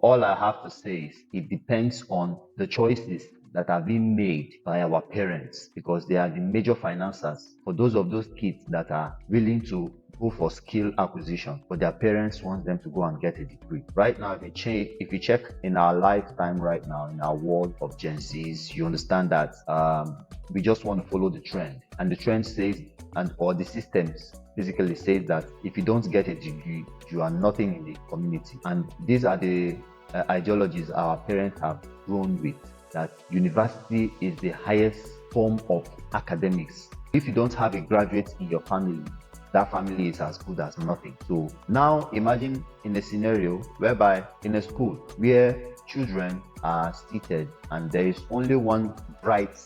all I have to say is it depends on the choices that are being made by our parents, because they are the major financiers for those kids that are willing to go for skill acquisition, but their parents want them to go and get a degree. Right now, if you check in our lifetime right now, in our world of Gen Zs, you understand that we just want to follow the trend. And the trend says, or the systems basically says that if you don't get a degree, you are nothing in the community. And these are the ideologies our parents have grown with, that university is the highest form of academics. If you don't have a graduate in your family, that family is as good as nothing. So now imagine in a scenario whereby in a school where children are seated and there is only one bright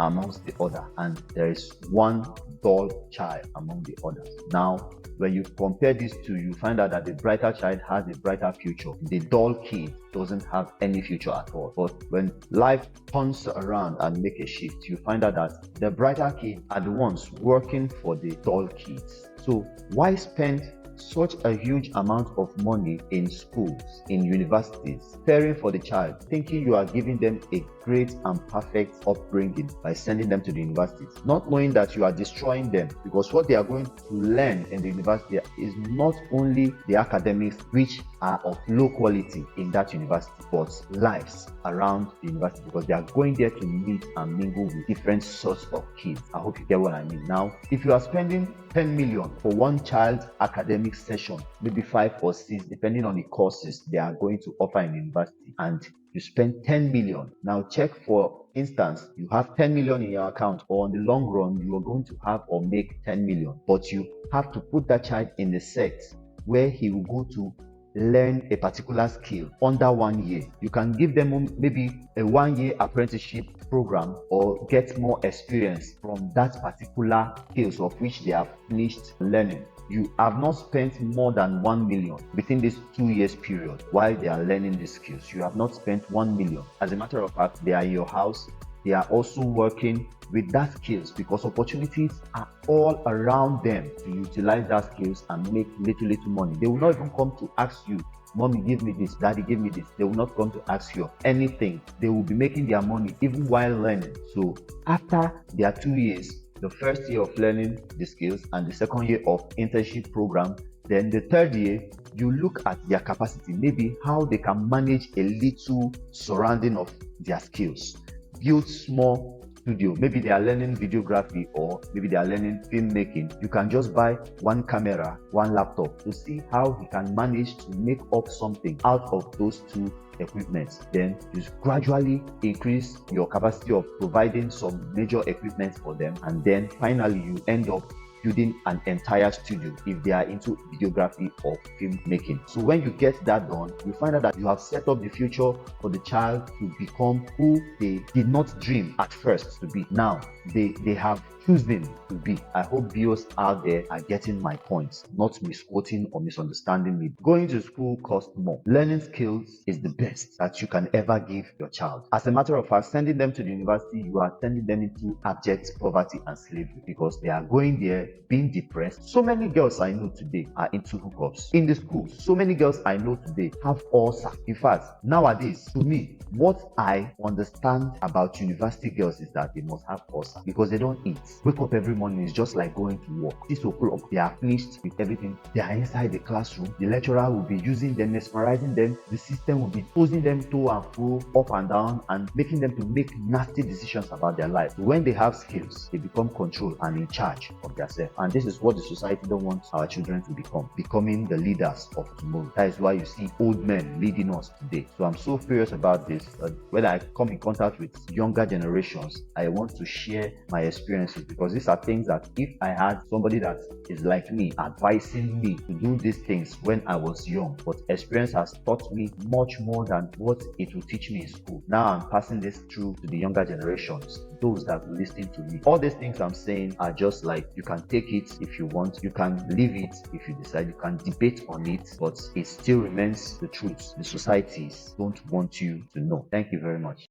amongst the other, and there is one dull child among the others. Now, when you compare these two, you find out that the brighter child has a brighter future. The dull kid doesn't have any future at all. But when life turns around and make a shift, you find out that the brighter kids are the ones working for the dull kids. So why spend such a huge amount of money in schools, in universities, caring for the child, thinking you are giving them a great and perfect upbringing by sending them to the universities, not knowing that you are destroying them, because what they are going to learn in the university is not only the academics, which are of low quality in that university, but lives around the university, because they are going there to meet and mingle with different sorts of kids. I hope you get what I mean. Now, if you are spending 10 million for one child's academic session, maybe 5 or 6, depending on the courses they are going to offer in university, and you spend 10 million. Now check, for instance, you have 10 million in your account, or on the long run, you are going to have or make 10 million, but you have to put that child in the set where he will go to learn a particular skill under 1 year. You can give them maybe a 1-year apprenticeship program, or get more experience from that particular skills of which they have finished learning. You have not spent more than 1 million within this 2 years period while they are learning these skills. You have not spent 1 million. As a matter of fact, they are in your house. They are also working with that skills, because opportunities are all around them to utilize that skills and make little money. They will not even come to ask you, "Mommy, give me this, Daddy, give me this." They will not come to ask you anything. They will be making their money even while learning. So after their 2 years, the first year of learning the skills and the second year of internship program, then the third year, you look at their capacity, maybe how they can manage a little surrounding of their skills. Build small studio. Maybe they are learning videography, or maybe they are learning filmmaking. You can just buy one camera, one laptop, to see how he can manage to make up something out of those two equipment. Then you gradually increase your capacity of providing some major equipment for them, and then finally you end up building an entire studio if they are into videography or filmmaking. So when you get that done, you find out that you have set up the future for the child to become who they did not dream at first to be. Now they have choosing to be. I hope viewers out there are getting my points, not misquoting or misunderstanding me. Going to school costs more. Learning skills is the best that you can ever give your child. As a matter of fact, sending them to the university, you are sending them into abject poverty and slavery, because they are going there being depressed. So many girls I know today are into hookups in the schools. So many girls I know today have ulcer. In fact, nowadays, to me, what I understand about university girls is that they must have ulcer because they don't eat. Wake up every morning is just like going to work. 6 o'clock, they are finished with everything. They are inside the classroom. The lecturer will be using them, mesmerizing them. The system will be posing them to and fro, up and down, and making them to make nasty decisions about their life. When they have skills, they become control and in charge of themselves. And this is what the society don't want our children to become, becoming the leaders of tomorrow. That is why you see old men leading us today. So I'm so furious about this. When I come in contact with younger generations, I want to share my experiences, because these are things that if I had somebody that is like me advising me to do these things when I was young, but experience has taught me much more than what it will teach me in school. Now I'm passing this through to the younger generations, those that will listen to me. All these things I'm saying are just like, you can take it if you want, you can leave it if you decide, you can debate on it, but it still remains the truth the societies don't want you to know. Thank you very much.